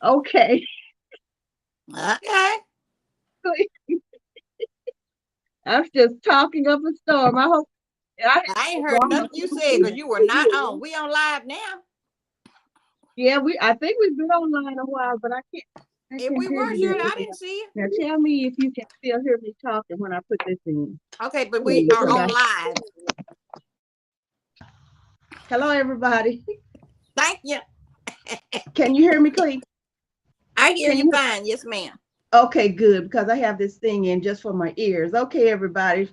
Okay. Okay. I'm just talking up a storm. I hope I had I ain't heard wrong nothing you said because you were not on. We on live now. Yeah, I think we've been online a while, but I If can't we hear were you here, very I well. didn't see it. Now tell me if you can still hear me talking when I put this in. Okay, but we Please. are on live. Hello everybody. Thank you. Can you hear me, Clee? I hear Can you you fine. Yes, ma'am. Okay, good, because I have this thing in just for my ears. Okay, everybody.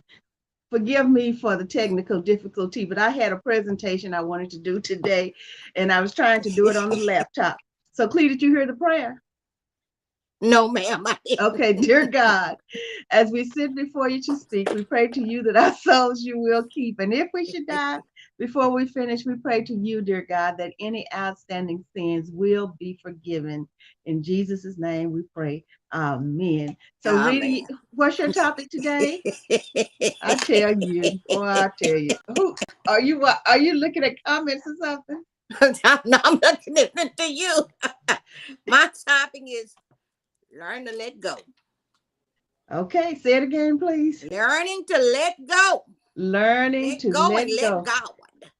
Forgive me for the technical difficulty, but I had a presentation I wanted to do today, and I was trying to do it on the laptop. So, Clee, did you hear the prayer? No, ma'am. I didn't. Okay, dear God, as we sit before you to speak, we pray to you that our souls you will keep. And if we should die before we finish, we pray to you, dear God, that any outstanding sins will be forgiven. In Jesus' name we pray. Amen. So, Oh, Rita, man. what's your topic today? I tell you, boy, I tell you. Who are you? Are you looking at comments or something? I'm looking at it to you. My topic is learn to let go. Okay, say it again, please. Learning to let go. Learning Let to go and let let go. God.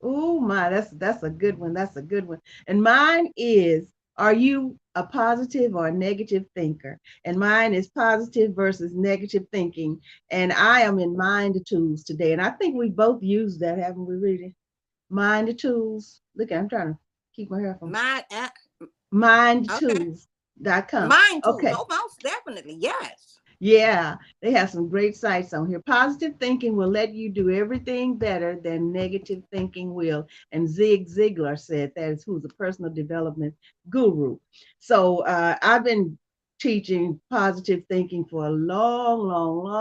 Oh my, that's a good one. That's a good one. And mine is, are you a positive or a negative thinker? And mine is positive versus negative thinking. And I am in Mind Tools today. And I think we both used that, haven't we, really? Mind Tools. Look, I'm trying to keep my hair from My okay. mindtools.com. Mind tools. Okay. Oh, most definitely. Yes. Yeah, they have some great sites on here. Positive thinking will let you do everything better than negative thinking will. And Zig Ziglar said that is who's a personal development guru. So I've been teaching positive thinking for a long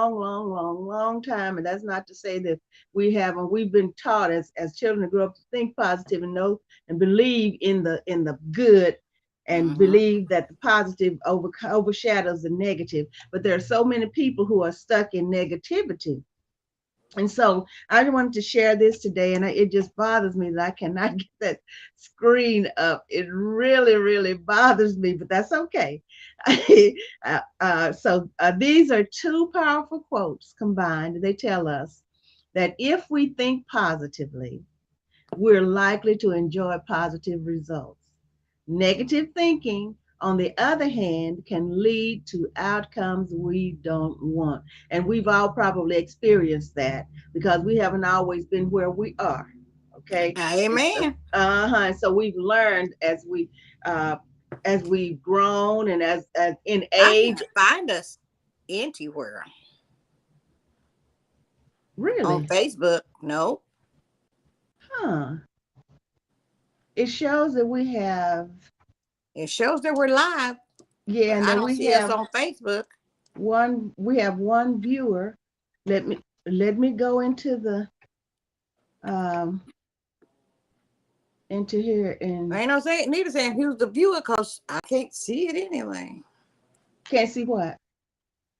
time. And that's not to say that we haven't. We've been taught as children to grow up to think positive and know and believe in the good and Mm-hmm. believe that the positive overshadows the negative. But there are so many people who are stuck in negativity. And so I wanted to share this today, and it just bothers me that I cannot get that screen up. It really, really bothers me, but that's okay. These are two powerful quotes combined. They tell us that if we think positively, we're likely to enjoy positive results. Negative thinking, on the other hand, can lead to outcomes we don't want. And we've all probably experienced that because we haven't always been where we are. Okay. And so, Amen. so we've learned uh, as we've grown and as in I age. can't find us anywhere on Really? Facebook. No. Huh. It shows that we have, It shows that we're live, yeah, but and I that don't we see us have on Facebook. one viewer. Let me go um into here and I ain't no saying neither saying who's the viewer because I can't see it anyway. can't see what.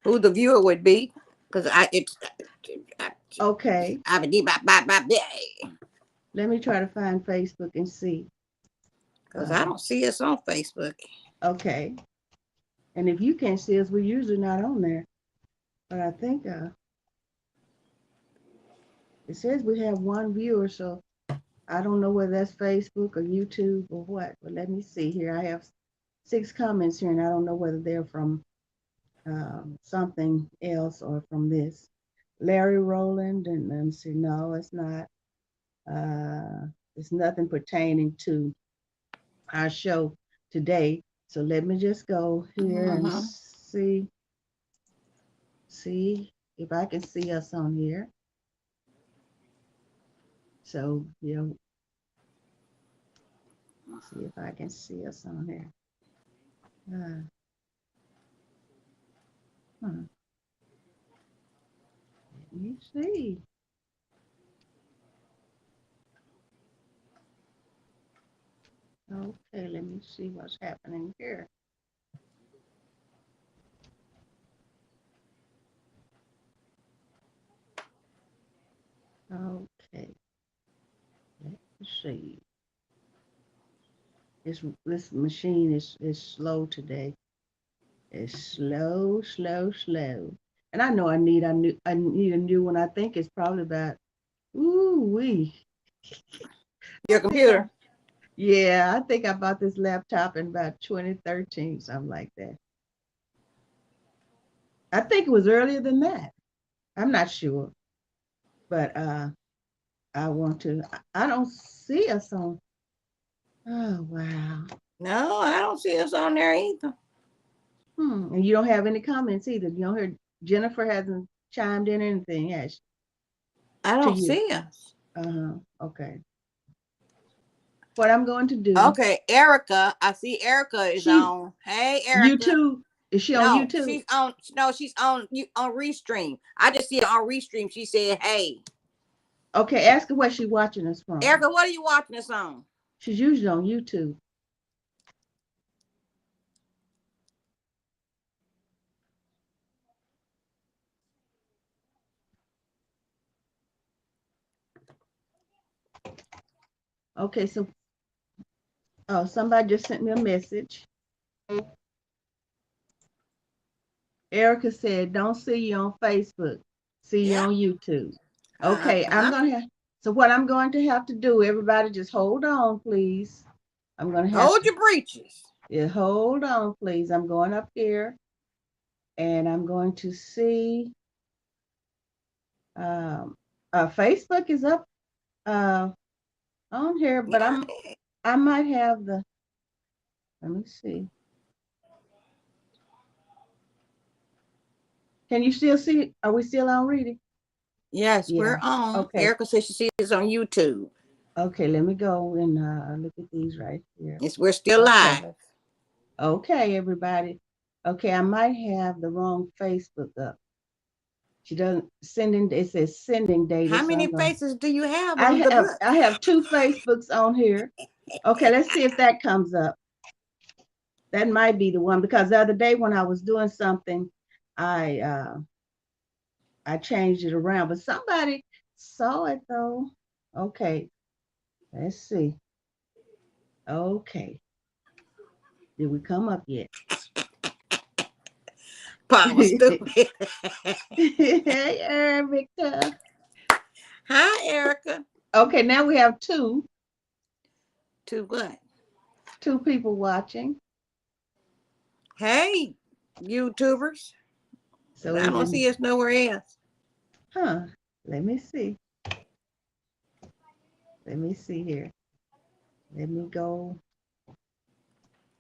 Who the viewer would be? Because I, Okay, I would let me try to find Facebook and see. because I Uh, don't see us on Facebook. okay, and if you can't see us, we're usually not on there. But I think it says we have one viewer, so I don't know whether that's Facebook or YouTube or what. But let me see here. I have 6 comments here, and I don't know whether they're from something else or from this. Larry Rowland, and let me see. No, it's not. It's nothing pertaining to our show today. So let me just go here and Mm-hmm. see if I can see us on here. So see if I can see us on here. Uh, huh, let me see. Okay, let me see what's happening here. Okay, let's see. This machine is slow today. It's slow, slow, slow. And I know I need a new one. I think it's probably about ooh wee. Your I think I computer. yeah, I think I bought this laptop in about 2013, something like that. I think it was earlier than that. I'm not sure, but I want to. I don't see us on. Oh wow. No, I don't see us on there either. And you don't have any comments either. You don't hear Jennifer hasn't chimed in anything, has she, I to don't you? see us. Uh-huh. Okay. What I'm going to do, Okay, Erica. I see Erica is she's on. Hey, Erica. YouTube. Is she on No, YouTube? she's on. No, she's on. You on Restream. I just see her on Restream. She said, "Hey, Okay, ask her where she's watching us from. Erica, what are you watching this on?" She's usually on YouTube. Okay, so oh, somebody just sent me a message. Erica said, "Don't see you on Facebook. See you Yeah. on YouTube." Uh Okay, I'm huh. gonna have. So what I'm going to have to do, everybody, just hold on, please. I'm gonna have Hold to. your breeches. Yeah, hold on, please. I'm going up here, and I'm going to see. Um, Facebook is up uh, on here, but Yeah. I might have the. Let me see. Can you still see? Are we still on reading? Yes, we're Yeah. on. Okay. Erica says she sees us on YouTube. Okay. Let me go and look at these right here. It's we're still Okay. live. Okay, everybody. Okay, I might have the wrong Facebook up. She doesn't sending. It says sending data, How so many I'm going. faces do you have on the I book? have two Facebooks on here. Okay, let's see if that comes up. That might be the one because the other day when I was doing something, I uh I changed it around, but somebody saw it though. Okay, let's see. Okay, did we come up yet? Paul stupid. Hey, Erica. Hi, Erica. Okay, now we have To what? two people watching. Hey, YouTubers. So I is don't it? see us nowhere else. Huh? Let me see. Let me see here. Let me go.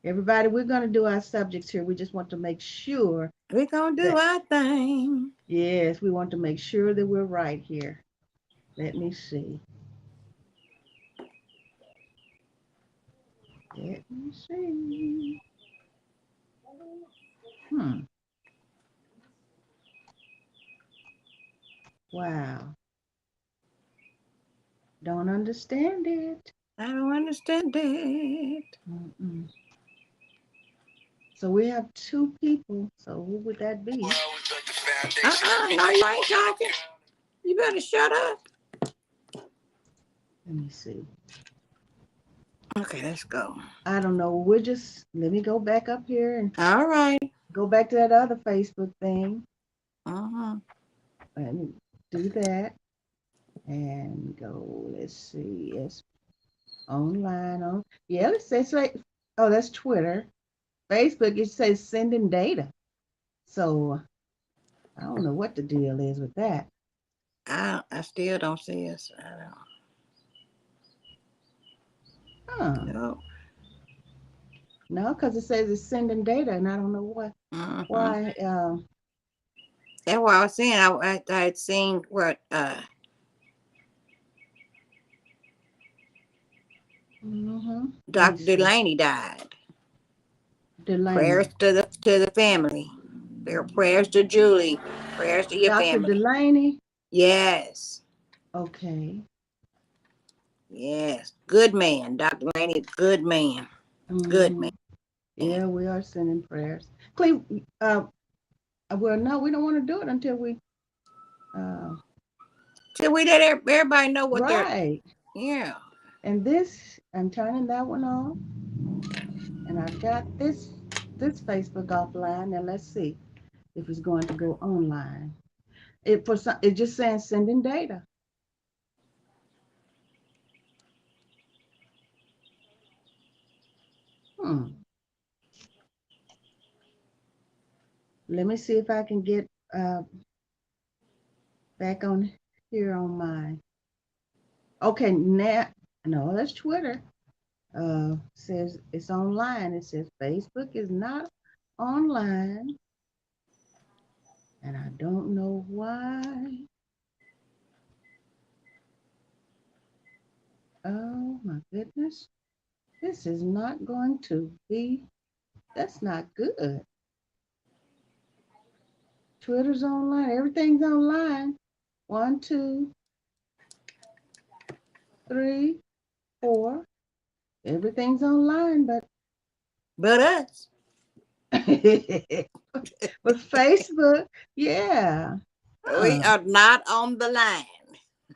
Everybody, we're going to do our subjects here. We just want to make sure We're gonna do that, our thing. yes, we want to make sure that we're right here. Let me see. Let me see. Hmm. Wow. Don't understand it. I don't understand it. Mm-mm. So we have two people. So who would that be? No, you ain't talking. You better shut up. Let me see. Okay, let's go. I don't know. We're just, let me go back up here and All right. go back to that other Facebook thing. Uh-huh. Let me do that and go. Let's see. It's online on. Yeah, it says like, oh, that's Twitter. Facebook, it says sending data. So I don't know what the deal is with that. I still don't see us. I Huh. don't know. No, because it says it's sending data, and I don't know what Uh-huh. why. That's what I was saying. I had seen what Let me Dr. see. Delaney died. Prayers Delaney. to the family. Their prayers to Julie. Prayers to your Dr. family. Delaney. Yes. Okay. Yes. Good man. Dr. Delaney, good man. Good hmm man. Yeah, we are sending prayers. Cleve, well, no, we don't want to do it until we, uh, Till we let everybody know what they're, right. yeah. And this, I'm turning that one off. And I've got this Facebook offline. Now let's see if it's going to go online. It just saying sending data. Hmm. Let me see if I can get uh, back on here on mine. Okay, now no, that's Twitter. Says it's online. It says Facebook is not online, and I don't know why. Oh my goodness, this is not going to be. That's not good. Twitter's online. Everything's online. One, two, three, four. Everything's online, but But us, but Facebook, yeah. we Huh. are not on the line.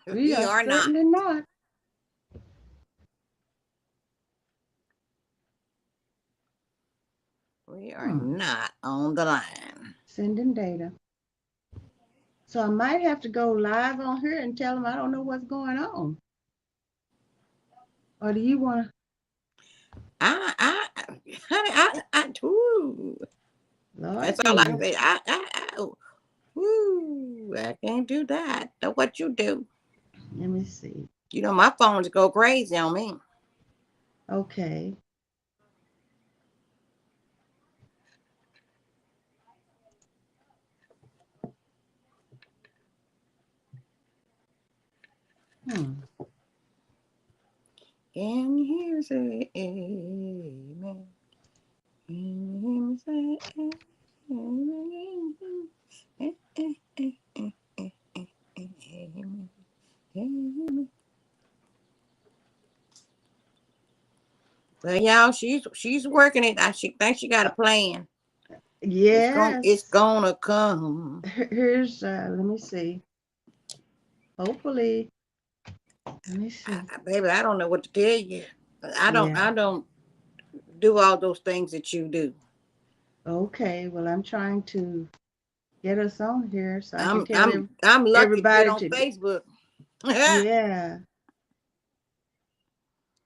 We We are are not. certainly not. We are Hmm. not on the line. Sending data. So I might have to go live on here and tell them I don't know what's going on. Or do you want to? I, honey, ooh, Lord that's all I can Jesus. say. Ooh, I can't do that. That's what you do. Let me see. You know, my phones go crazy on me. Okay. Hmm. Can you hear me say amen? Can you hear me say amen? Amen. Well, y'all, she's working it. She thinks she got a Uh, plan. It's yes. gonna come. Here's. Let me see. Hopefully. Let me see. Baby, I don't know what to tell you. Yeah. I don't do all those things that you do. Okay. Well, I'm trying to get us on here so I can I'm tell I'm I'm lucky to get everybody on to. Facebook. I Yeah.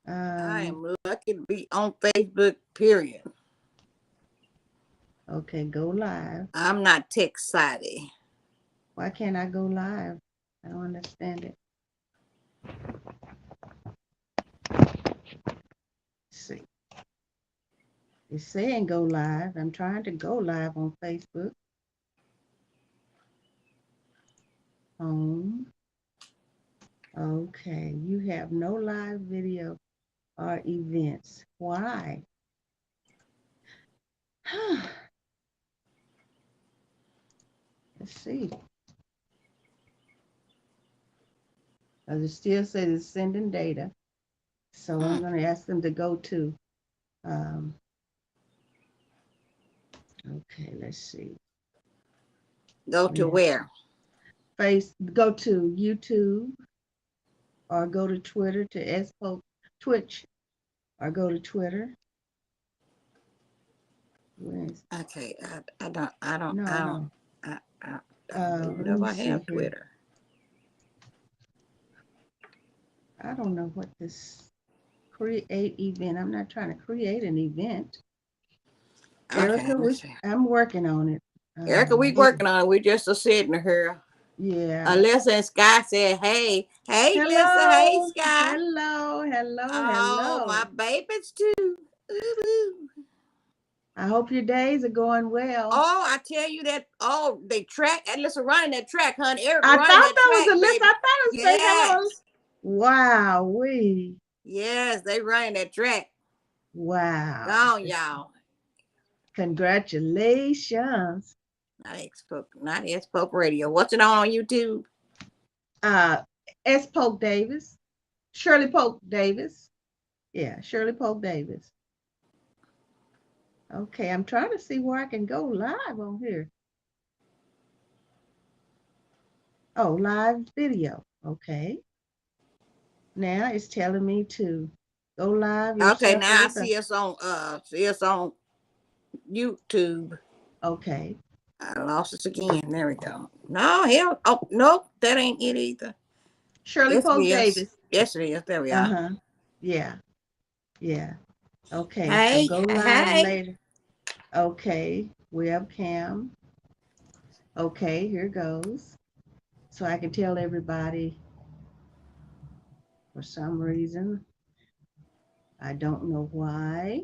Um. am lucky to be on Facebook, period. Okay. Go live. I'm not tech savvy. Why can't I go live? I don't understand it. Let's see. It's saying go live. I'm trying to go live on Facebook. Home. Okay. You have no live video or events. Why? Let's see. As it still says it's sending data. So I'm Mm. going to ask them to go to, um, okay, let's see. Go to Yeah. where? Go to YouTube or go to Twitter to Expo Twitch or go to Twitter. Okay, I don't, I don't, No. I don't even Let know if me I see have here. Twitter. I don't know what this create event. I'm not trying to create an event. Okay, Erica, let's see. I'm working on it. Erica, we Maybe. working on it. We just a sitting here. Yeah. Alyssa and Sky said, "Hey, hey, Alyssa, hey, Hello. Sky. Hello. Hello. Oh, my Hello. babies too. Ooh. I hope your days are going well. Oh, I tell you that. Oh, they track. Alyssa running that track, honey. Erica I thought running that that was track, a list. I baby. thought it was say hello. Yes, Wow. We. yes, they running that track. Go Wow. on, y'all. Congratulations. Not Expo Radio. What's it on YouTube? Uh, S. Polk Davis. Shirley Polk Davis. Yeah, Shirley Polk Davis. Okay, I'm trying to see where I can go live on here. Oh, live video. Okay. Now it's telling me to. Go live Okay, yourself now I with us. see us on YouTube. Okay. I lost us again. There we go. No, hell, oh nope, that ain't it either. Shirley Yes, it Polk is. Davis. Yes, it is. There we are. Uh-huh. Yeah. Yeah. Okay. So Hey, go live hey. later. Okay. Webcam. Okay, here goes. So I can tell everybody for some reason. I don't know why.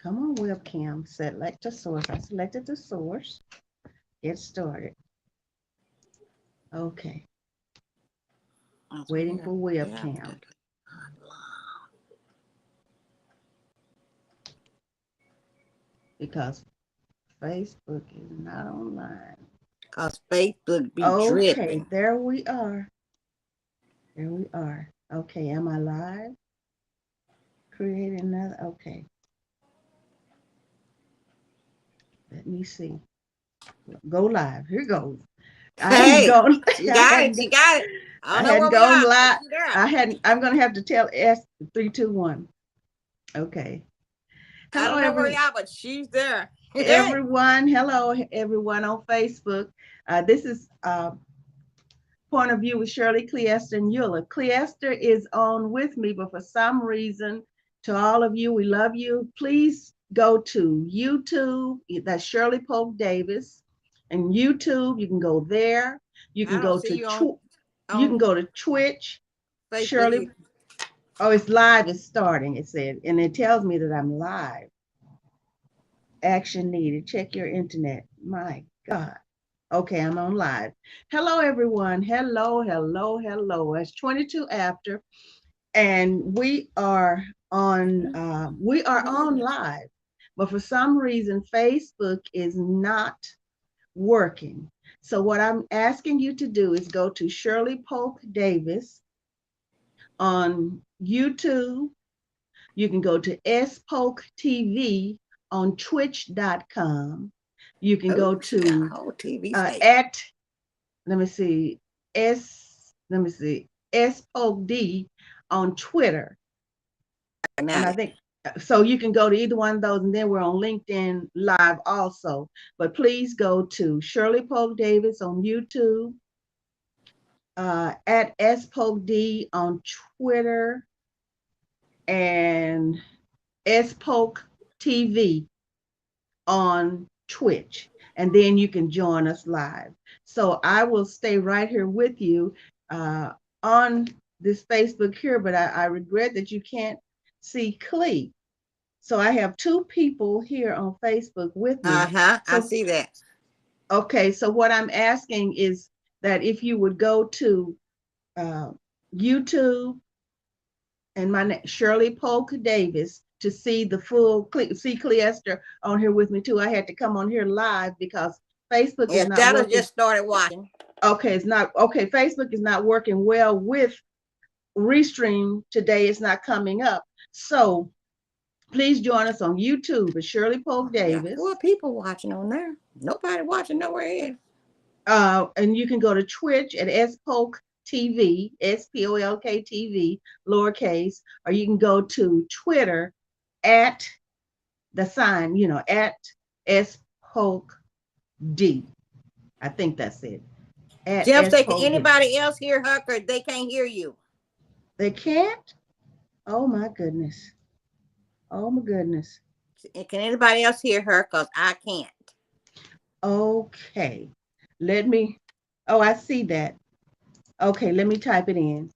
Come on, webcam. Select a source. I selected the source. Get started. Okay. Waiting for webcam because Facebook is not online. Cause Facebook be Okay, dripping. there we are. There we are. Okay, am I live? Create another. Okay, let me see. Go live. Here goes. I hadn't Hey, gone. she I got it. hadn't. She got it. I I don't know hadn't where we gone are, but live. she there. I hadn't. I'm gonna have to tell S 3, 2, 1. Okay. I Hello, don't know where we are, but she's there. Hey. everyone. Hello, everyone on Facebook. This is Point of View with Shirley, Cleester, and Eula. Cleester is on with me, but for some reason, to all of you, we love you. Please go to YouTube. That's Shirley Polk Davis, and YouTube. You can go there. You can I don't go see to you on you can on go to Twitch. Facebook Shirley. either. Oh, it's live. It's starting. It said, and it tells me that I'm live. Action needed. Check your internet. My God. Okay, I'm on live. Hello, everyone. Hello, hello, hello. It's 22 after, and we are on live, but for some reason, Facebook is not working. So what I'm asking you to do is go to Shirley Polk Davis on YouTube. You can go to S Polk TV on twitch.com. You can go Oh, she got a to whole TV station. at let me see, let me see, S Polk D on Twitter. Now, And I think so you can go to either one of those, and then we're on LinkedIn Live also. But please go to Shirley Polk Davis on YouTube, at S Polk D on Twitter, and S Polk TV on Twitch, and then you can join us live. So I will stay right here with you on this Facebook here, but I regret that you can't see Clee. So I have two people here on Facebook with me. I So, see that. okay, so what I'm asking is that if you would go to uh, YouTube and my name Shirley Polk Davis to see the full see Cleester on here with me too. I had to come on here live because Facebook is If not Della working. just started watching, Okay, it's not okay. Facebook is not working well with Restream today. It's not coming up. So please join us on YouTube at Shirley Polk we got four Davis. people watching on there. Nobody watching nowhere else. And you can go to Twitch at SPolk TV, SPOLK TV, lowercase, or you can go to Twitter at the sign, at SPolk D. I think that's it. At Jeff say, can SPolk D. anybody else hear her? Cause they can't hear you. They can't? Oh my goodness. Oh my goodness. Can anybody else hear her? Cause I can't. Okay. Let me, oh, I see that. Okay, let me type it in.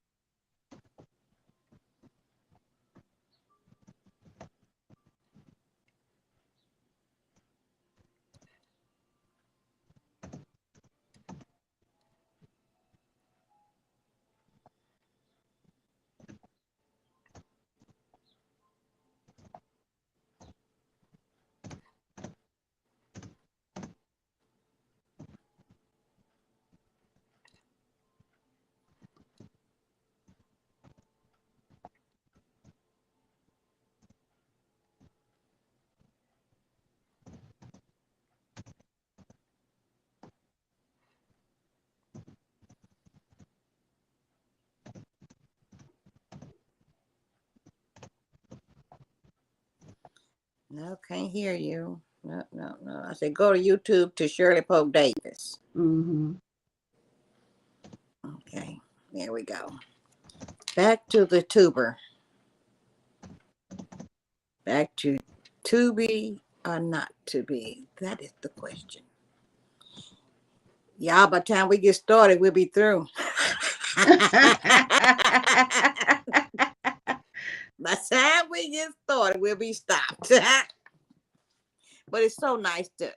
No, can't hear you. No, no, no. I said go to YouTube to Shirley Pope Davis. Mm-hmm. Okay, there we go. Back to the tuber. Back to be or not to be. That is the question. Y'all, by the time we get started, we'll be through. By the time we get started, we'll be stopped. But it's so nice to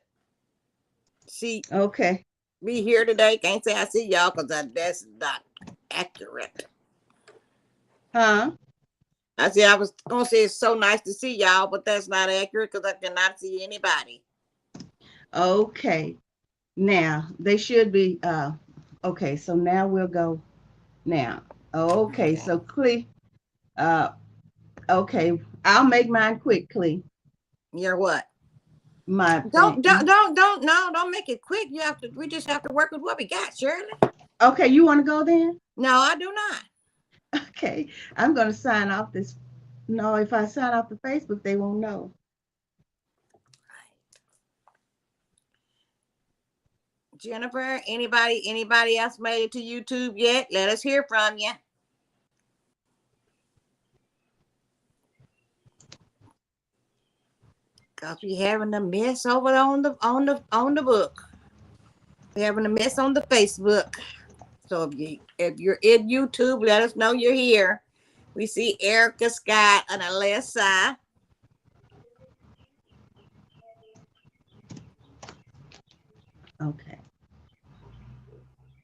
see Okay. be here today. Can't say I see y'all because that's not accurate. Huh? I said I was gonna say it's so nice to see y'all, but that's not accurate because I cannot see anybody. Okay. Now they should be okay, so now we'll go now. Okay, Okay. so Clee, uh okay, I'll make mine quick, Clee. You're what? My Don't don't thing. don't don't no, don't make it quick. You have to we just have to work with what we got, Shirley. Okay, you want to go then? No, I do not. Okay, I'm gonna sign off this. No, if I sign off the Facebook, they won't know. Jennifer, anybody else made it to YouTube yet? Let us hear from you. Cause we having a mess over on the book. We having a mess on the Facebook. So if you're in YouTube, let us know you're here. We see Erica Scott on the left side. Okay.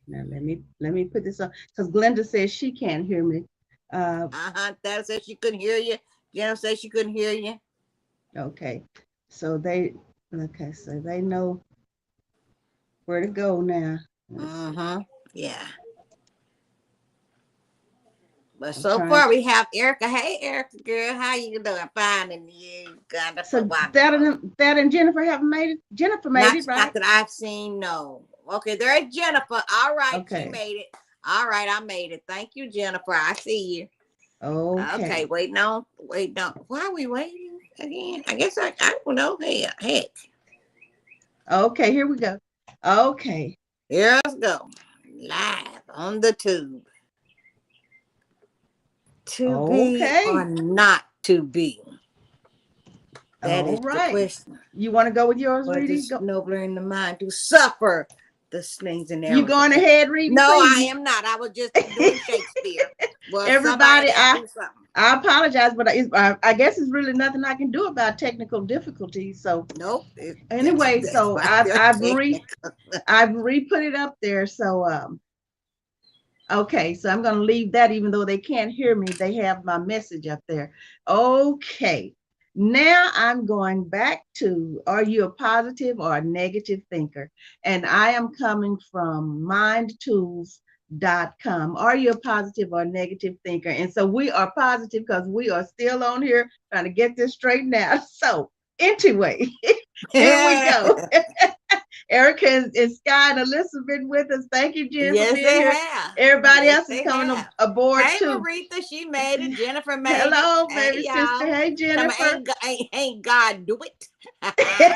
Now let me put this on because Glenda says she can't hear me. That said she couldn't hear you. Jennifer said she couldn't hear you. Okay. So they know where to go now. Let's see. Yeah. But I'm so trying. far we have Erica. Hey Erica girl, how you doing? Fine and you kind of So wonderful. that and Jennifer haven't made it. Jennifer made Not it, right? not that I've seen, no. Okay, there's Jennifer. All right, she Okay. made it. All right, I made it. Thank you, Jennifer. I see you. Okay, Okay. waiting on. Why are we waiting again? I guess I don't know. Hey, heck. Okay, here we go. Okay. Here us go. Live on the tube. To be or Okay. not to be? That All is the right. question. You want to go with yours, But Reedy? it's Go. nobler in the mind to suffer the slings and You arrows of going fate. ahead, Reedy, No, I please. am not. I was just doing Shakespeare. Well, somebody Everybody, got to do something. I apologize, but I guess it's really nothing I can do about technical difficulties. So Nope. anyway, That's so why they're technical. I've re-put it up there. So okay, so I'm gonna leave that even though they can't hear me, they have my message up there. Okay. Now I'm going back to are you a positive or a negative thinker? And I am coming from mindtools.com. Are you a positive or negative thinker? And so we are positive because we are still on here trying to get this straightened out. So anyway, here we go. Erica and Sky and Alyssa been with us. Thank you, Jen, for Yes, being they here. have. Everybody Yes, else is they coming have. aboard Hey, too. Maritha, she made it. Jennifer made it. Hello, Hey, baby sister. y'all. Hey, Tell me, Jennifer. ain't God do it?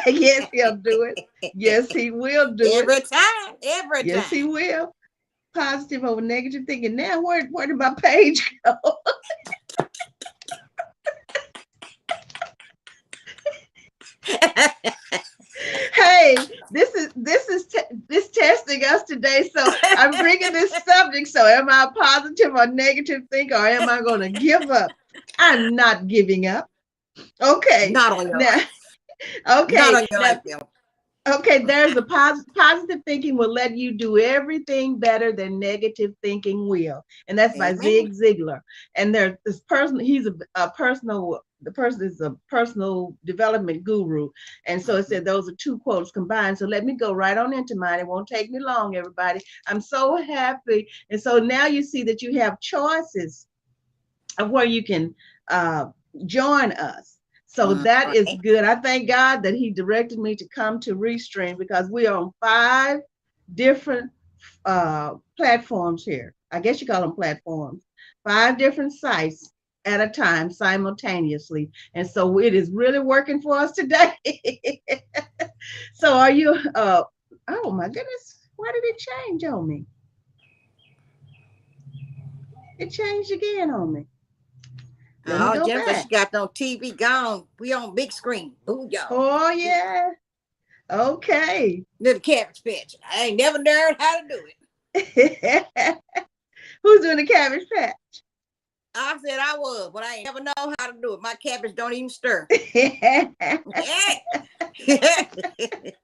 Yes, he'll do it. Yes, he will do it. Every time. Every Yes, he time. will. Positive over negative thinking. Now, where did my page go? Hey, this testing us today. So I'm bringing this subject. So am I a positive or negative thinker, or am I going to give up? I'm not giving up. Okay, Not on your now, life. Not okay, on your now, life, Bill. okay. There's a positive thinking will let you do everything better than negative thinking will, and that's by Amen. Zig Ziglar. And there's this person. He's a personal. The person is a personal development guru, and so it said those are two quotes combined. So let me go right on into mine. It won't take me long, everybody. I'm so happy, and so now you see that you have choices of where you can uh, join us. So that is Right. good. I thank God that He directed me to come to Restream because we are on 5 different platforms here. I guess you call them platforms. 5 different sites at a time simultaneously. And so it is really working for us today. So are you, oh my goodness, why did it change on me? It changed again on me. Let me Oh, go Jennifer, she back. got on TV gone. We on big screen. Ooh, y'all. Oh, yeah. Okay. Little cabbage patch. I ain't never learned how to do it. Who's doing the cabbage patch? I said I was, but I ain't never know how to do it. My cabbage don't even stir.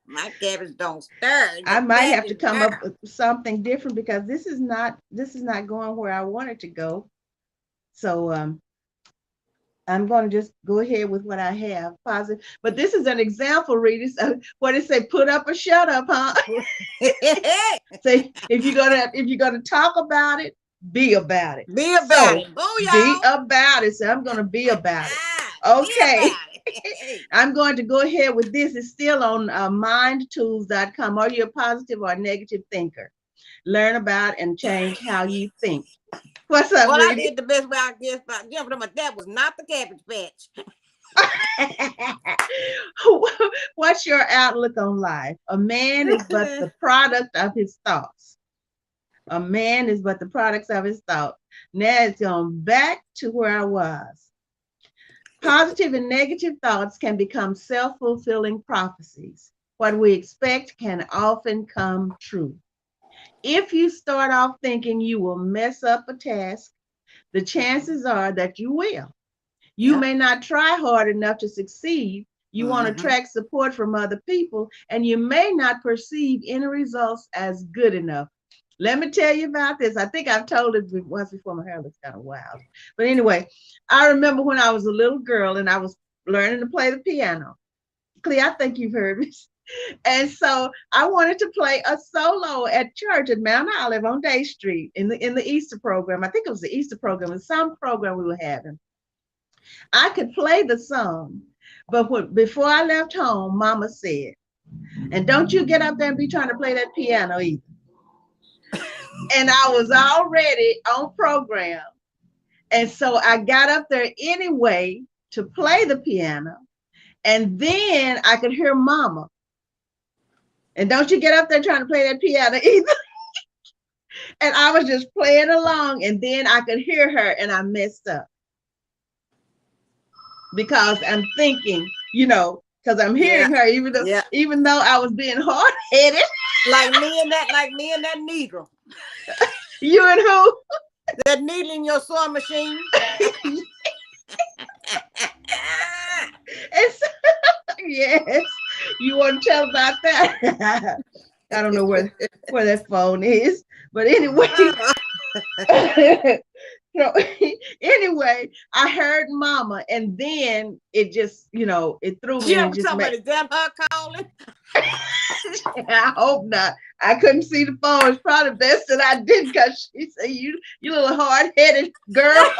My cabbage don't stir. I The might patch have to is come up there. with something different because this is not going where I want it to go. So I'm going to just go ahead with what I have positive. But this is an example, Rita. So what it say? Put up or shut up, huh? Say if you're gonna talk about it, be about it. Be about So it. Boo, be y'all. about it. So I'm gonna be about it. Be Okay. about it. I'm going to go ahead with this. It's still on mindtools.com. Are you a positive or a negative thinker? Learn about and change how you think. What's up, Well, I Rita? did the best way I guess about jumping, but that was not the cabbage patch. What's your outlook on life? A man is but the product of his thoughts. A man is but the products of his thoughts. Now it's going back to where I was. Positive and negative thoughts can become self-fulfilling prophecies. What we expect can often come true. If you start off thinking you will mess up a task, the chances are that you will. You Yep. may not try hard enough to succeed. You want to Mm-hmm. attract support from other people, and you may not perceive any results as good enough. Let me tell you about this. I think I've told it once before. My hair looks kind of wild. But anyway, I remember when I was a little girl and I was learning to play the piano. Clea, I think you've heard me. And so I wanted to play a solo at church at Mount Olive on Day Street in the Easter program. I think it was the Easter program, in some program we were having. I could play the song, but before I left home, Mama said, "And don't you get up there and be trying to play that piano either." And I was already on program, and so I got up there anyway to play the piano, and then I could hear Mama. And don't you get up there trying to play that piano either. And I was just playing along, and then I could hear her, and I messed up because I'm thinking, because I'm Yeah. hearing her, even though Yeah. even though I was being hard headed. Like me and that needle. You and who? That needle in your sewing machine. It's, yes. You want to tell about that? I don't know where that phone is, but anyway. So anyway, I heard Mama, and then it just, it threw me, and it Jim, just made. somebody, is that her calling? I hope not. I couldn't see the phone. It's probably best that I didn't, because she said, you little hard-headed girl.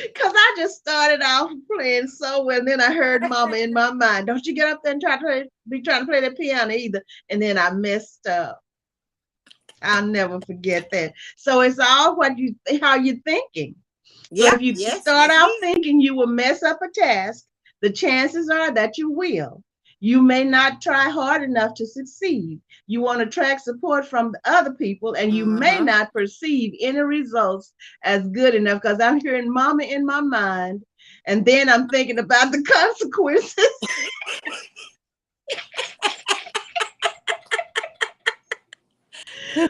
Because I just started off playing so well, and then I heard Mama in my mind. Don't you get up there and trying to play the piano either. And then I messed up. I'll never forget that. So it's all how you're thinking. So Yep. if you Yes. start Yes, it out is. thinking you will mess up a task, the chances are that you will. You may not try hard enough to succeed. You want to attract support from the other people, and you may Mm-hmm. not perceive any results as good enough, because I'm hearing Mama in my mind, and then I'm thinking about the consequences.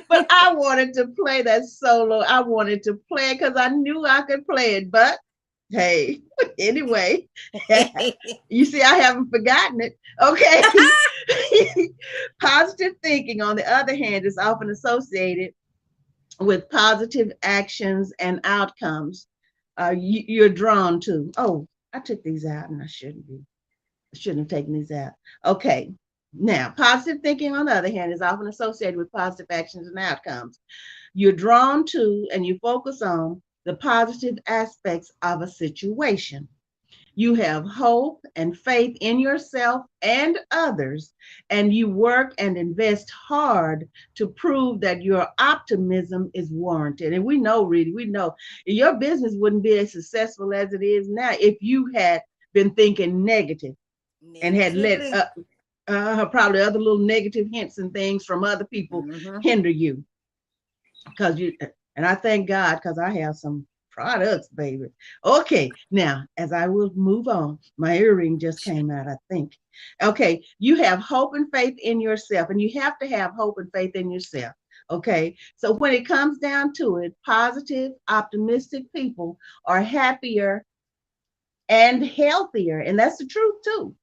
But I wanted to play that solo. I wanted to play it because I knew I could play it. But hey, anyway, you see, I haven't forgotten it. Okay. Positive thinking, on the other hand, is often associated with positive actions and outcomes you're drawn to. Oh, I took these out, and I shouldn't have taken these out. Okay. Now, positive thinking, on the other hand, is often associated with positive actions and outcomes. You're drawn to and you focus on the positive aspects of a situation. You have hope and faith in yourself and others, and you work and invest hard to prove that your optimism is warranted. And we know, really, we know your business wouldn't be as successful as it is now if you had been thinking negative and had let Negativity. probably other little negative hints and things from other people Mm-hmm. hinder you. Because you, and I thank God because I have some products, baby. Okay, now as I will move on, my earring just came out, I think. Okay, you have hope and faith in yourself, and you have to have hope and faith in yourself. Okay, so when it comes down to it, positive, optimistic people are happier and healthier, and that's the truth too,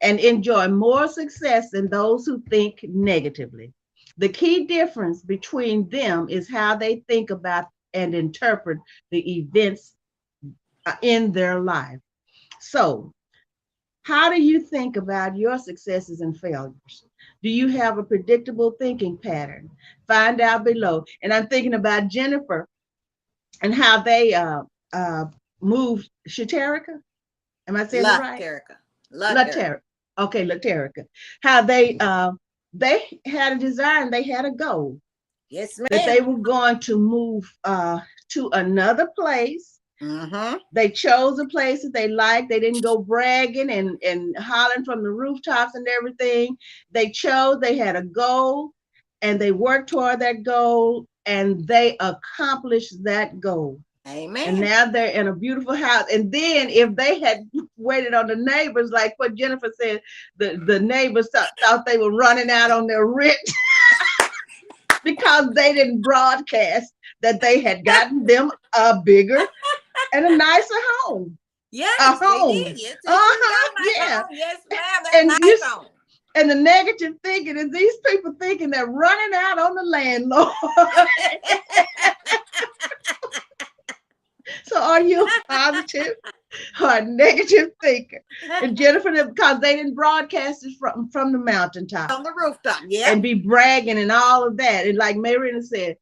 and enjoy more success than those who think negatively. The key difference between them is how they think about and interpret the events in their life. So, how do you think about your successes and failures? Do you have a predictable thinking pattern? Find out below. And I'm thinking about Jennifer and how they uh, moved Shaterica. Am I saying it La right? Terica. La Terica. Laterica. Okay, Laterica. How they had a desire and they had a goal Yes, that they ma'am. were going to move to another place. Mm-hmm. They chose a place that they liked. They didn't go bragging and hollering from the rooftops and everything. They chose, they had a goal, and they worked toward that goal, and they accomplished that goal. And Amen. now they're in a beautiful house. And then if they had waited on the neighbors, like what Jennifer said, the neighbors thought they were running out on their rent because they didn't broadcast that they had gotten them a bigger and a nicer home. A Yes, they home. did. Yes, they sure got Uh-huh. a nice Yeah. home. Yes, ma'am. That And you nice home. and the negative thinking is these people thinking they're running out on the landlord. So are you a positive or a negative thinker? And Jennifer, because they didn't broadcast it from the mountaintop On the rooftop. Yep. and be bragging and all of that. And like Marina said,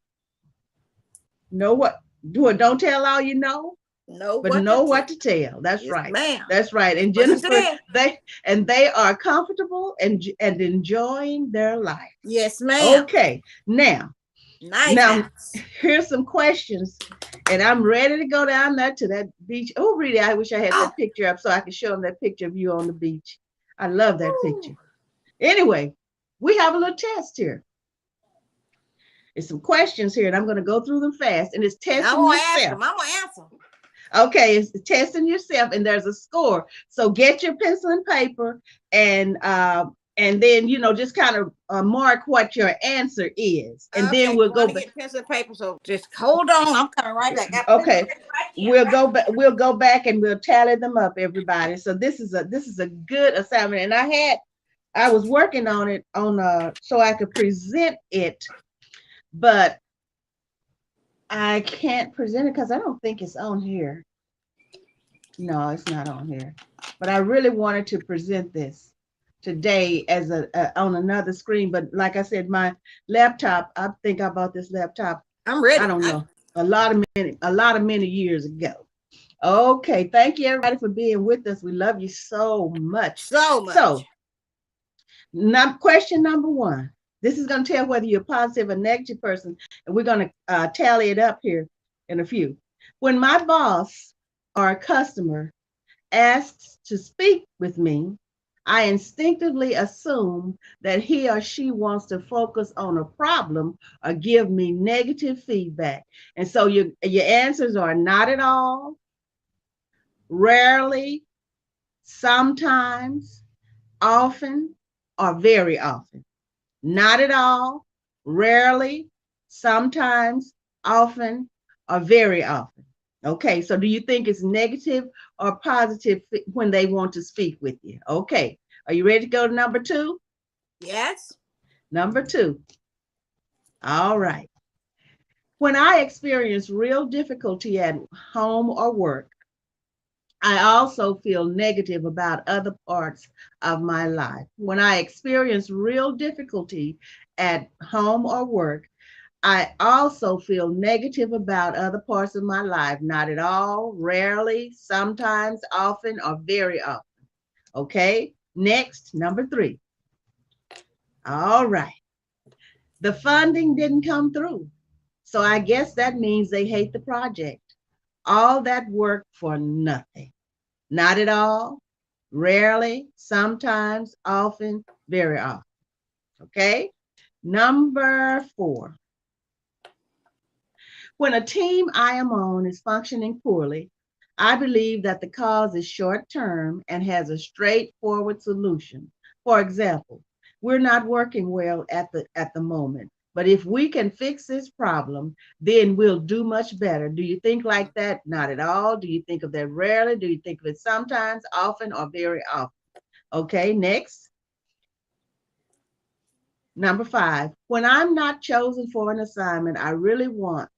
know what? Don't tell all you know, Know but what to know tell. what to tell. That's Yes, right. ma'am. That's right. And What she Jennifer, said. they are comfortable and enjoying their life. Yes, ma'am. Okay, Nice now house. here's some questions, and I'm ready to go down there to that beach. Oh, really? I wish I had Oh. that picture up so I could show them that picture of you on the beach. I love that picture. Woo. Anyway, we have a little test here. It's some questions here, and I'm going to go through them fast, and it's And I'm testing gonna ask yourself. them. I'm gonna answer them. Okay, it's testing yourself, and there's a score. So get your pencil and paper, and then just kind of mark what your answer is, and then Okay, we'll going go to back. get pencil and paper. So just hold on. I'm coming right back. Got pencil and Okay, paper right here. we'll go back. We'll go back and we'll tally them up, everybody. So this is a good assignment, and I was working on it so I could present it, but I can't present it because I don't think it's on here. No, it's not on here. But I really wanted to present this today as a on another screen. But like I said, my laptop, I think I bought this laptop, I'm ready. I don't know, a lot of many years ago. Okay, thank you everybody for being with us. We love you so much. So much. So, question number one. This is going to tell whether you're a positive or negative person, and we're going to tally it up here in a few. When my boss or a customer asks to speak with me, I instinctively assume that he or she wants to focus on a problem or give me negative feedback. And so your answers are not at all, rarely, sometimes, often, or very often. Not at all, rarely, sometimes, often, or very often. Okay, so do you think it's negative or positive when they want to speak with you? Okay, are you ready to go to number two? Yes. Number two. All right. When I experience real difficulty at home or work, I also feel negative about other parts of my life. When I experience real difficulty at home or work, I also feel negative about other parts of my life. Not at all, rarely, sometimes, often, or very often. Okay. Next, number 3. All right. The funding didn't come through. So I guess that means they hate the project. All that work for nothing. Not at all, rarely, sometimes, often, very often. Okay. Number 4. When a team I am on is functioning poorly, I believe that the cause is short term and has a straightforward solution. For example, we're not working well at the moment, but if we can fix this problem, then we'll do much better. Do you think like that? Not at all. Do you think of that rarely? Do you think of it sometimes, often, or very often? Okay, next. Number 5. When I'm not chosen for an assignment I really want,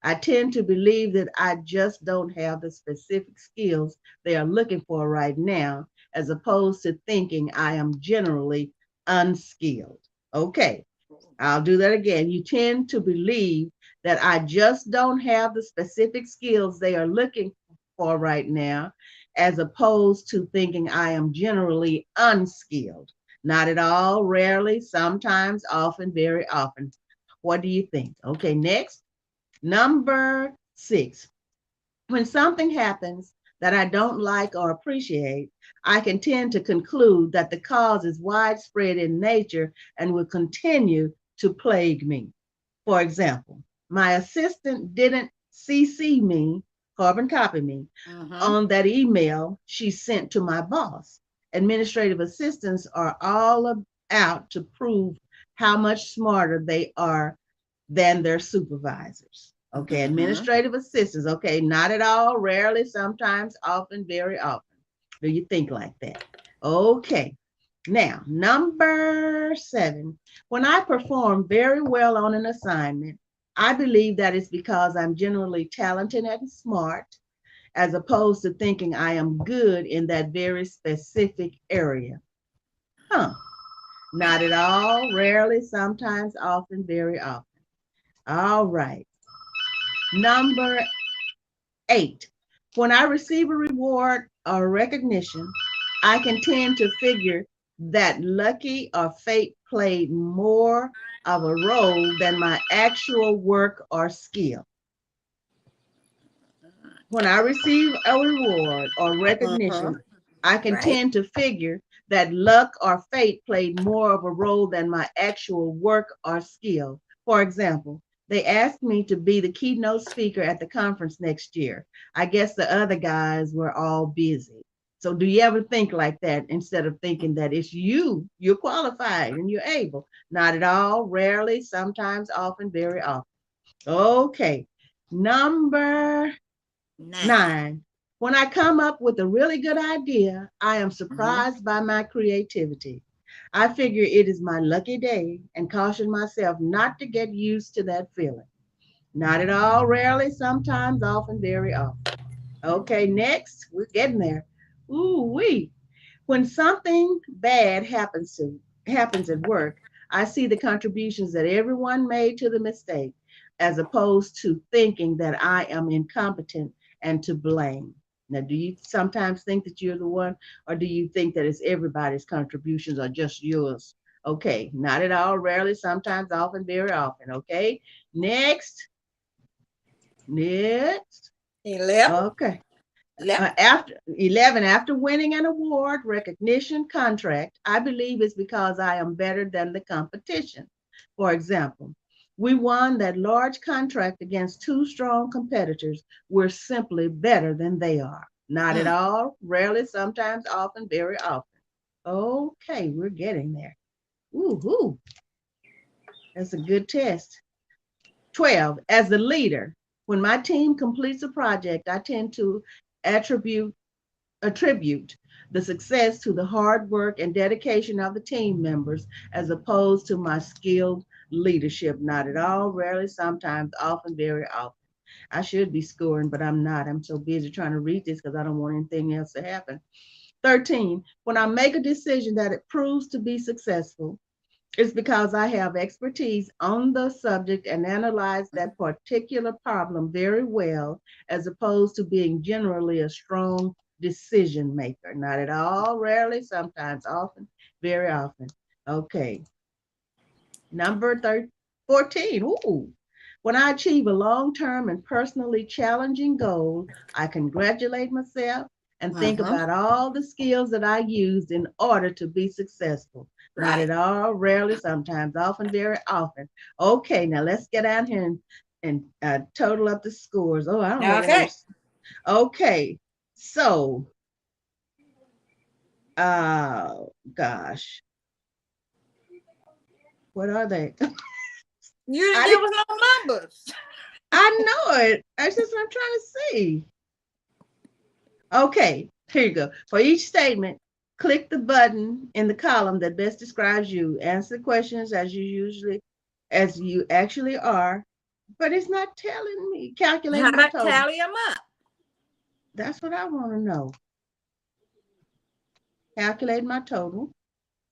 I tend to believe that I just don't have the specific skills they are looking for right now, as opposed to thinking I am generally unskilled. Okay, I'll do that again. You tend to believe that I just don't have the specific skills they are looking for right now, as opposed to thinking I am generally unskilled. Not at all, rarely, sometimes, often, very often. What do you think? Okay, next. Number 6. When something happens that I don't like or appreciate, I can tend to conclude that the cause is widespread in nature and will continue to plague me. For example, my assistant didn't CC me, carbon copy me, Mm-hmm. on that email she sent to my boss. Administrative assistants are all out to prove how much smarter they are than their supervisors. Okay, Mm-hmm. administrative assistants. Okay, not at all, rarely, sometimes, often, very often. Do you think like that? Okay, now number 7. When I perform very well on an assignment, I believe that it's because I'm generally talented and smart, as opposed to thinking I am good in that very specific area. Huh? Not at all, rarely, sometimes, often, very often. All right. Number 8. When I receive a reward or recognition, I can tend to figure that lucky or fate played more of a role than my actual work or skill. When I receive a reward or Mm-hmm. recognition, I can Right. tend to figure that luck or fate played more of a role than my actual work or skill. For example, they asked me to be the keynote speaker at the conference next year. I guess the other guys were all busy. So do you ever think like that instead of thinking that it's you're qualified and you're able? Not at all, rarely, sometimes, often, very often. Okay. Number Nine. 9. When I come up with a really good idea, I am Mm-hmm. surprised by my creativity. I figure it is my lucky day and caution myself not to get used to that feeling. Not at all, rarely, sometimes, often, very often. Okay, next, we're getting there. Ooh wee. When something bad happens at work, I see the contributions that everyone made to the mistake, as opposed to thinking that I am incompetent and to blame. Now, do you sometimes think that you're the one, or do you think that it's everybody's contributions or just yours? Okay, not at all, rarely, sometimes, often, very often. Okay, next, next. 11. Okay, 11. after 11, after winning an award, recognition, contract, I believe it's because I am better than the competition. For example, we won that large contract against two strong competitors. We're simply better than they are. Not at Mm. all, rarely, sometimes, often, very often. Okay, we're getting there. Ooh, that's a good test. 12, as the leader, when my team completes a project, I tend to attribute attribute the success to the hard work and dedication of the team members, as opposed to my skilled leadership. Not at all, rarely, sometimes, often, very often. I should be scoring, but I'm not. I'm so busy trying to read this because I don't want anything else to happen. 13, when I make a decision that it proves to be successful, It's because I have expertise on the subject and analyze that particular problem very well, as opposed to being generally a strong decision maker. Not at all, rarely, sometimes, often, very often. Okay. Number 14. Ooh. When I achieve a long-term and personally challenging goal, I congratulate myself and think Uh-huh. about all the skills that I used in order to be successful. Not Right. at all, rarely, sometimes, often, very often. Okay, now let's get out here and total up the scores. Oh, I don't know what Okay. those. Okay, so, gosh, what are they? You didn't I give didn't, us no numbers. I know it. That's just what I'm trying to see. Okay, here you go. For each statement, click the button in the column that best describes you. Answer questions as you actually are, but it's not telling me. How Calculate my to total. tally them up? That's what I want to know. Calculate my total,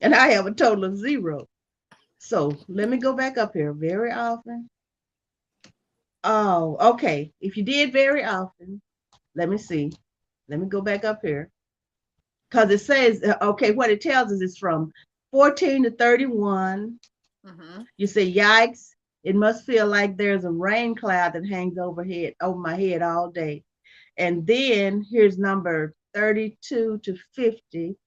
and I have a total of 0. So let me go back up here. Very often. Oh, okay. If you did very often, let me see. Let me go back up here. Because it says, okay, what it tells us is from 14 to 31. Mm-hmm. You say, yikes, it must feel like there's a rain cloud that hangs over my head all day. And then here's number 32 to 50.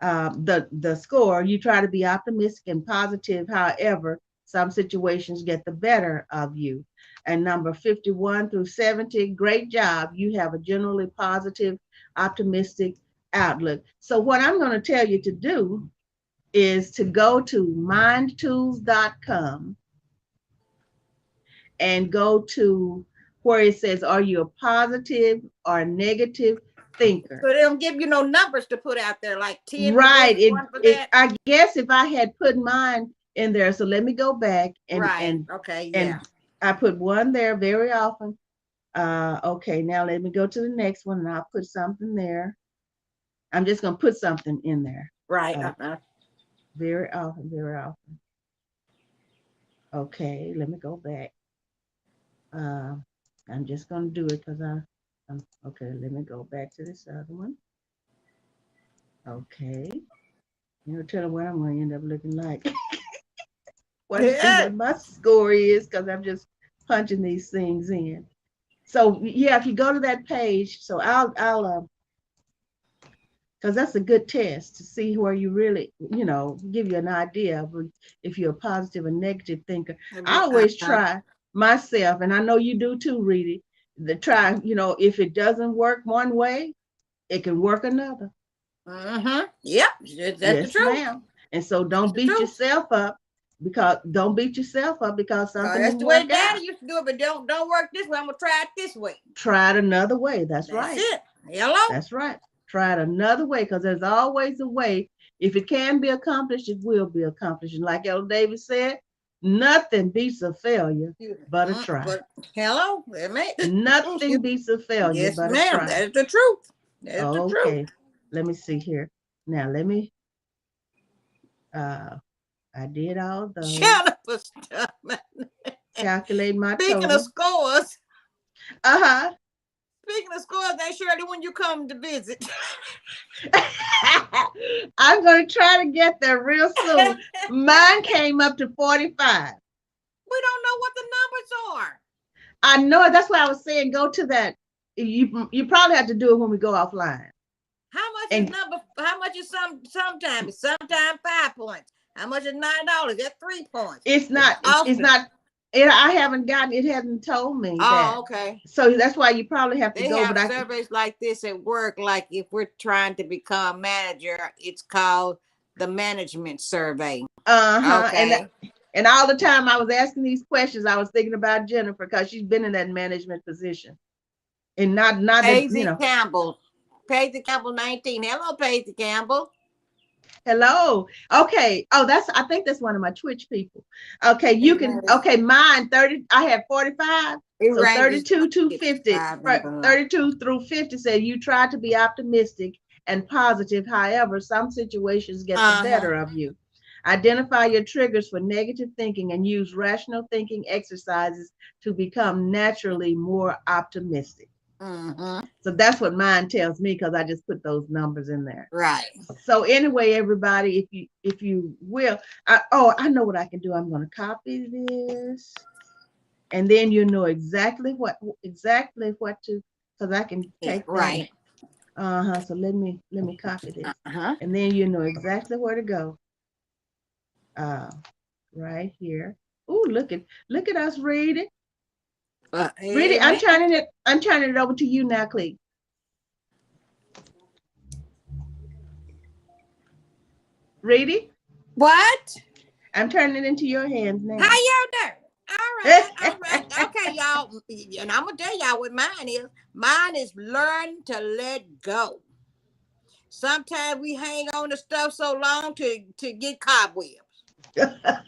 The score, you try to be optimistic and positive. However, some situations get the better of you. And number 51 through 70, great job. You have a generally positive, optimistic outlook. So what I'm going to tell you to do is to go to mindtools.com and go to where it says, are you a positive or negative thinker? So they don't give you no numbers to put out there, like 10 for this, Right. It, 1 for it that. I guess if I had put mine in there, so let me go back Right. Okay. and Yeah. I put one there very often. Okay, now let me go to the next one and I'll put something there. I'm just gonna put something in there. Right. Uh, very often, very often. Okay, let me go back. Uh, I'm just gonna do it because okay. Let me go back to this other one. Okay, tell them what I'm gonna end up looking like. Want to see Yeah. what my score is because I'm just punching these things in. So yeah, if you go to that page, so I'll because that's a good test to see where you really, give you an idea of if you're a positive or negative thinker. I always try myself, and I know you do too, Reedy, to try, if it doesn't work one way, it can work another. Mm-hmm. Yep. That's the Yes, truth. ma'am. And so That's don't the beat truth. yourself up because something That's didn't the way work out. Daddy used to do it, but don't work this way. I'm gonna try it this way. Try it another way. That's That's right. it. Hello. That's right. Try it another way because there's always a way. If it can be accomplished, it will be accomplished. And like Elder David said, nothing beats a failure but a try. But hello, Nothing beats a failure yes, but a ma'am. try. That is the truth. That is the truth. Okay, let me see here. Now let me. Uh, I did all those. Jennifer stuff. Calculate my Speaking of total. scores, Uh huh. speaking of scores, they Shirley when you come to visit. I'm gonna try to get there real soon. Mine came up to 45. We don't know what the numbers are. I know it. That's why I was saying go to that. You probably have to do it when we go offline. How much is And number? How much is sometimes 5 points? How much is $9? That's 3 points. it's It's not. It's often. not. I haven't gotten. It hasn't told me that. Oh, okay. So that's why you probably have to They go. But have I. surveys like this at work. Like if we're trying to become manager, it's called the management survey. Uh-huh. Okay. And all the time I was asking these questions, I was thinking about Jennifer because she's been in that management position. And not that, Paisy Campbell. Paisy Campbell 19. Hello, Paisy Campbell. hello. Okay. Oh, I think that's one of my Twitch people. Okay, you can okay, mine 30, I have 45. It So ranges 32 to 50. 32 through 50 said you try to be optimistic and positive. However, some situations get the better of you. Identify your triggers for negative thinking and use rational thinking exercises to become naturally more optimistic. Mm-hmm. So that's what mine tells me because I just put those numbers in there. Right. So anyway, everybody, if you will, I know what I can do. I'm going to copy this, and then you know exactly what to, because I can Yeah, take that and right. so let me copy this, Uh-huh. and then you know exactly where to go. Uh, right here. Oh, look at us, read it. Read it. I'm Amen. turning it. I'm turning it over to you now, Clee. Read it. What? I'm turning it into your hands How now. y'all doing? All right, all right. Okay, y'all. And I'm gonna tell y'all what mine is. Mine is learn to let go. Sometimes we hang on to stuff so long to get cobwebs.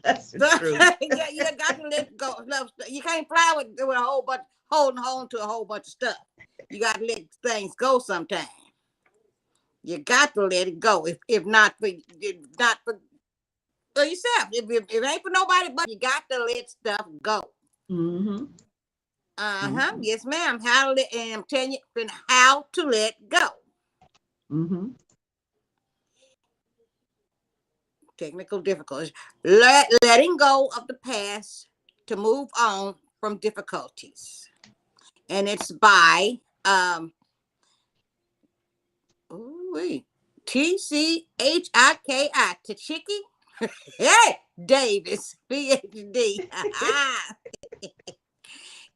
That's the truth. Sometimes you got to let go. You can't fly with a whole bunch holding on to a whole bunch of stuff. You got to let things go sometimes. You got to let it go. If not for yourself. If it ain't for nobody but you got to let stuff go. Mm-hmm. Uh-huh. Mm-hmm. Yes, ma'am. And I'm telling you how to let go. Mm-hmm. Technical difficulties. Letting go of the past to move on from difficulties. And it's by wait, Tchiki Tachiki. Hey, Davis, PhD.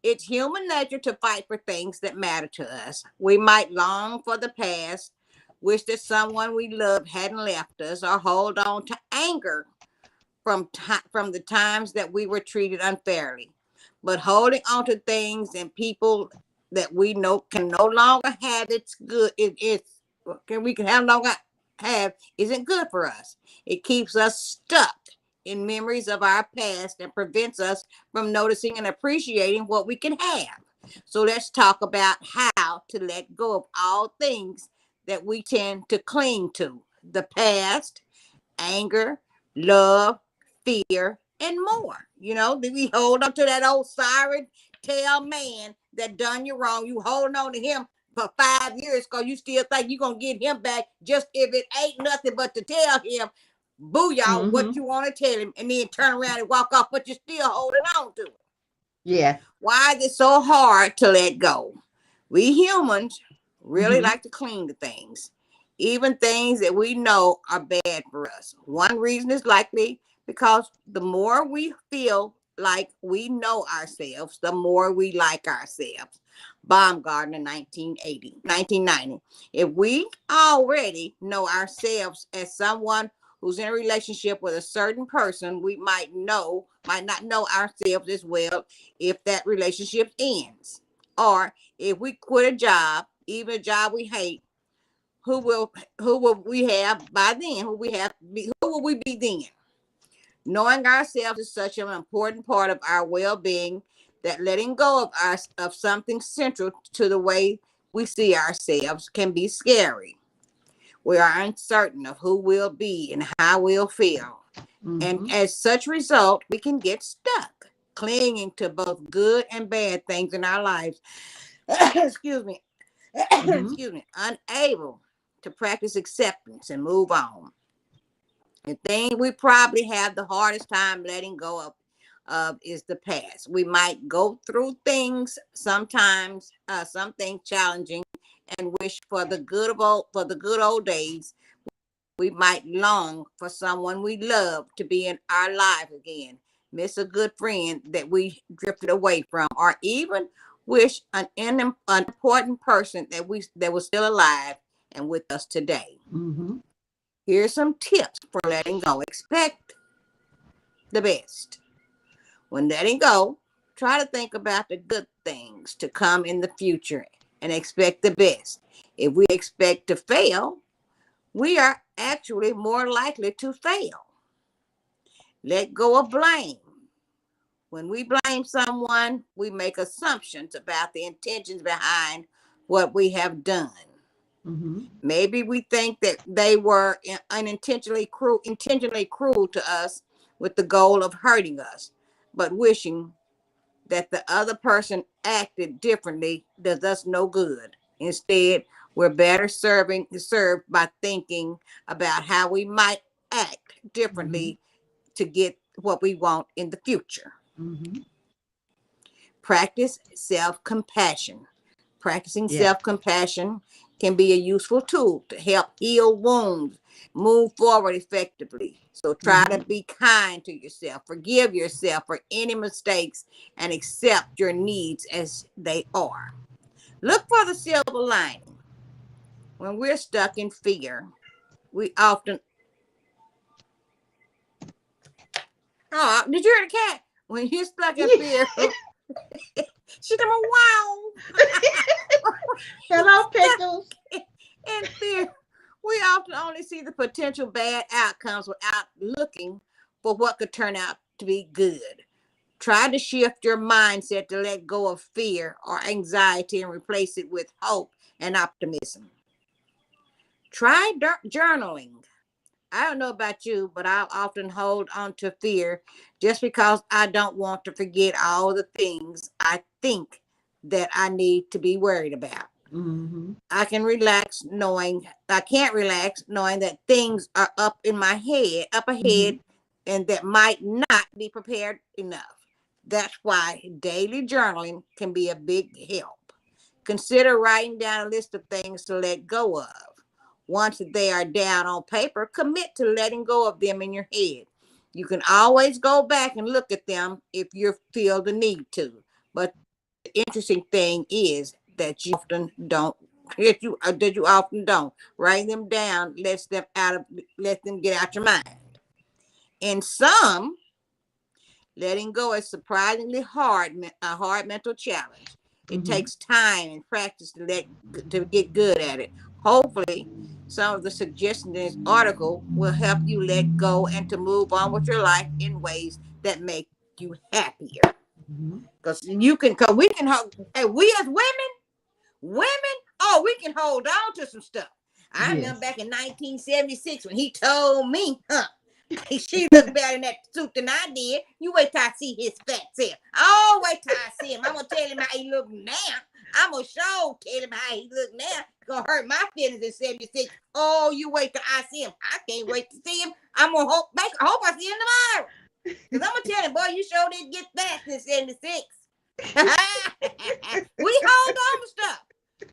It's human nature to fight for things that matter to us. We might long for the past, wish that someone we loved hadn't left us, or hold on to anger from the times that we were treated unfairly. But holding on to things and people that we know can no longer have its good we can have no longer have isn't good for us. It keeps us stuck in memories of our past and prevents us from noticing and appreciating what we can have. So let's talk about how to let go of all things that we tend to cling to. The past, anger, love, fear, and more. We hold on to that old siren tail man that done you wrong. You holding on to him for 5 years because you still think you're going to get him back just if it ain't nothing but to tell him, booyah, what Mm-hmm. you want to tell him, and then turn around and walk off, but you're still holding on to it. Yeah. Why is it so hard to let go? We humans really Mm-hmm. like to cling to things, even things that we know are bad for us. One reason is likely because the more we feel like we know ourselves, the more we like ourselves. Baumgartner, 1990. If we already know ourselves as someone who's in a relationship with a certain person, we might not know ourselves as well if that relationship ends. Or if we quit a job, even a job we hate, who will who will we have by then? Who will we be then? Knowing ourselves is such an important part of our well-being that letting go of something central to the way we see ourselves can be scary. We are uncertain of who we'll be and how we'll feel. And Mm-hmm. as such result, we can get stuck, clinging to both good and bad things in our lives. Excuse me. Mm-hmm. Excuse me. Unable to practice acceptance and move on. The thing we probably have the hardest time letting go of is the past. We might go through things sometimes, some things challenging, and wish for the good old days. We might long for someone we love to be in our lives again, miss a good friend that we drifted away from, or even wish an important person that was still alive and with us today. Mm-hmm. Here's some tips for letting go. Expect the best. When letting go, try to think about the good things to come in the future and expect the best. If we expect to fail, we are actually more likely to fail. Let go of blame. When we blame someone, we make assumptions about the intentions behind what we have done. Mm-hmm. Maybe we think that they were intentionally cruel to us with the goal of hurting us, but wishing that the other person acted differently does us no good. Instead, we're better served by thinking about how we might act Mm-hmm. differently to get what we want in the future. Mm-hmm. Practice self compassion. Practicing Yeah. self compassion can be a useful tool to help heal wounds, move forward effectively. So try Mm-hmm. to be kind to yourself, forgive yourself for any mistakes, and accept your needs as they are. Look for the silver lining. When we're stuck in fear, we often. Oh, did you hear the cat? When you're stuck in fear, she's like, wow. Hello, Pickles. In fear, we often only see the potential bad outcomes without looking for what could turn out to be good. Try to shift your mindset to let go of fear or anxiety and replace it with hope and optimism. Try journaling. I don't know about you, but I often hold on to fear just because I don't want to forget all the things I think that I need to be worried about. Mm-hmm. I can't relax knowing that things are up Mm-hmm. ahead, and that might not be prepared enough. That's why daily journaling can be a big help. Consider writing down a list of things to let go of. Once they are down on paper, commit to letting go of them in your head. You can always go back and look at them if you feel the need to. But the interesting thing is that you often don't. Writing them down let them get out your mind. In some, letting go is surprisingly a hard mental challenge. It Mm-hmm. takes time and practice to get good at it. Hopefully, some of the suggestions in this article will help you let go and to move on with your life in ways that make you happier. Mm-hmm. Cause we can, hey, we as women, oh, we can hold on to some stuff. I remember Yes. back in 1976 when he told me, she looked better in that suit than I did. You wait till I see his fat self. Oh, wait till I see him. I'm gonna tell him how he look now. I'm gonna show tell him how he look now. It's gonna hurt my feelings in 76. Oh, you wait till I see him. I can't wait to see him. I hope I see him tomorrow. Cause I'm gonna tell him, boy, you sure did get fat in 76. We hold on to stuff.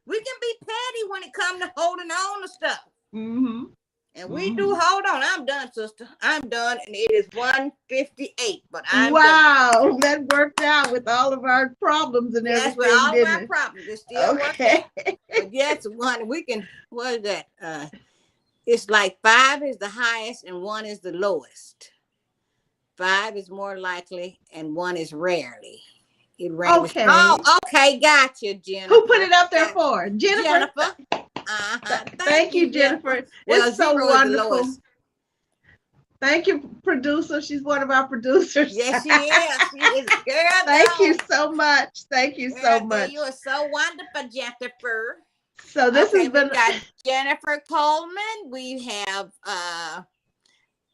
We can be petty when it comes to holding on to stuff. Mm-hmm. And we do Mm-hmm. hold on. I'm done, sister. I'm done. And it is 1:58, but I'm done. Wow, that worked out with all of our problems and Yes, with everything, all of didn't our it? problems, it still worked Okay. out. But yes, one we can what is that? It's like 5 is the highest and 1 is the lowest. 5 is more likely and 1 is rarely. It ranges. Oh, Okay. okay, gotcha, Who put Jennifer. it up there Got for? Jennifer. Jennifer. Uh-huh. Thank Thank you, you, Jennifer. Jennifer. Well, It's so 0 is the wonderful. lowest. Thank you, producer. She's one of our producers. Yes, she is. She is. Girl, Thank you go. so much. Thank you Girl, so girl, you much. are so wonderful, Jennifer. So this Okay, has we've been got Jennifer Coleman. We have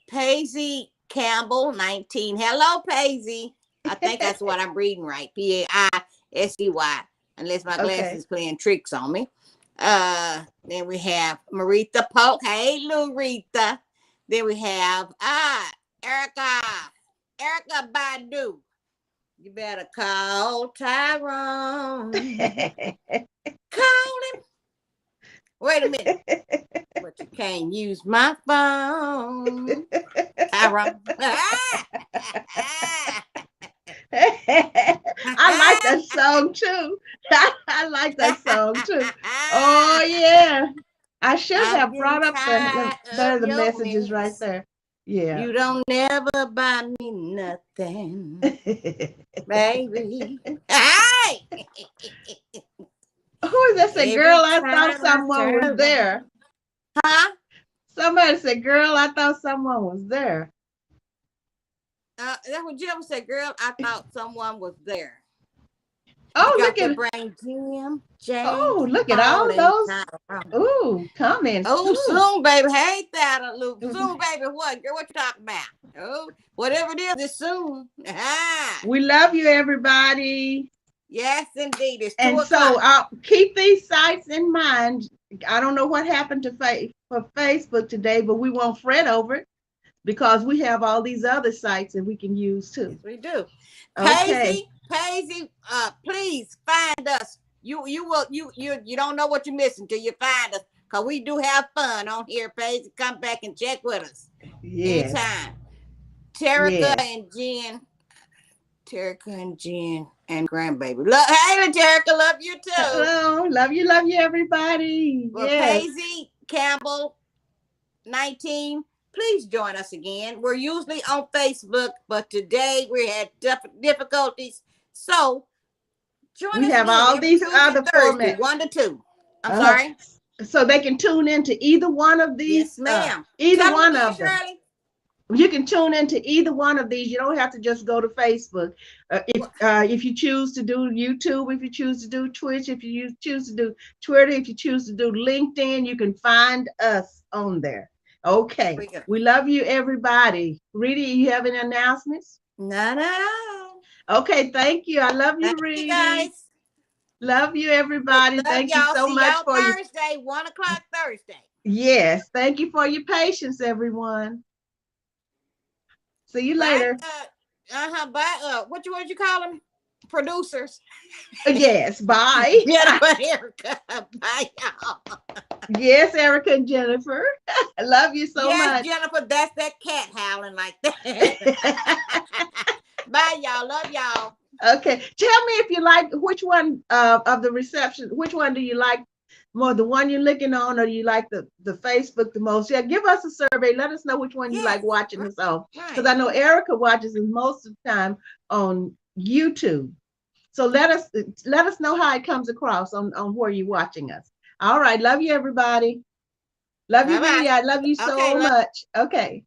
Paisy Campbell, 19. Hello, Paisy. I think that's what I'm reading right. Paisey, unless my okay. glasses playing tricks on me. Then we have Maritha Polk. Hey, Lurita. Then we have Erica. Erica Badu. You better call Tyrone. Call him. Wait a minute. But you can't use my phone. Tyrone. I like that song too. I like that song too. Oh yeah. I should I'm have getting brought up tired there are of the your messages right mess. there. Yeah. You don't never buy me nothing, baby. Hey! Who is that said, girl, Every I thought time I someone turn was around. there. Huh? Somebody said, girl, I thought someone was there. That's what Jim said, girl. I thought someone was there. Oh, Got look that at brain, Jim, James, oh, look at Paul, all and those Tyrone. ooh comments Oh, too. soon, baby. Hey, that Luke. Soon, baby. What? Girl, what you talking about? Oh, whatever it is, it's soon. Ah, We love you, everybody. yes, indeed. It's two And so o'clock. keep these sites in mind. I don't know what happened to for Facebook today, but we won't fret over it because we have all these other sites that we can use Yes, too. we do. Okay. Paisy, please find us. You will you don't know what you're missing till you find us. Cause we do have fun on here, Paisy. Come back and check with us Yes. anytime. Terica Yes. and Jen. Terica and Jen and grandbaby. Hey, Terica, love you too. Hello. Love you, everybody. Well, Yes. Paisy Campbell 19, please join us again. We're usually on Facebook, but today we had difficulties. So join We us have again all every these Tuesday, other Thursday, formats. 1 to 2. I'm Uh-huh. sorry. So they can tune into either one of Yes, these, ma'am. either Tell them one again, of them. Shirley. You can tune into either one of these. You don't have to just go to Facebook. If you choose to do YouTube, if you choose to do Twitch, if you choose to do Twitter, if you choose to do LinkedIn, you can find us on there. There Okay. we go. We love you, everybody. Reedy, you have any announcements? No, no, no. Okay. Thank you. I love Thank you, you, Reedy. guys. Love you, everybody. Love Thank you y'all. so See much y'all for your Thursday, 1 o'clock Thursday. yes. Thank you for your patience, everyone. See you Bye. later. Bye. What you call them? Producers. Yes. Bye. Jennifer, Erica. Bye, y'all. Yes, Erica and Jennifer. I love you so Yes, much. Jennifer, that's that cat howling like that. Bye, y'all. Love y'all. Okay. Tell me if you like which one of the reception, which one do you like more, the one you're looking on, or you like the Facebook the most? Yeah, give us a survey. Let us know which one you like Yes, watching us on. Because right. I know Erica watches us most of the time on YouTube. So let us know how it comes across on where you're watching us. All right. Love you, everybody. Love Bye you, Reedy. bye. I love you Okay, so love. much. Okay.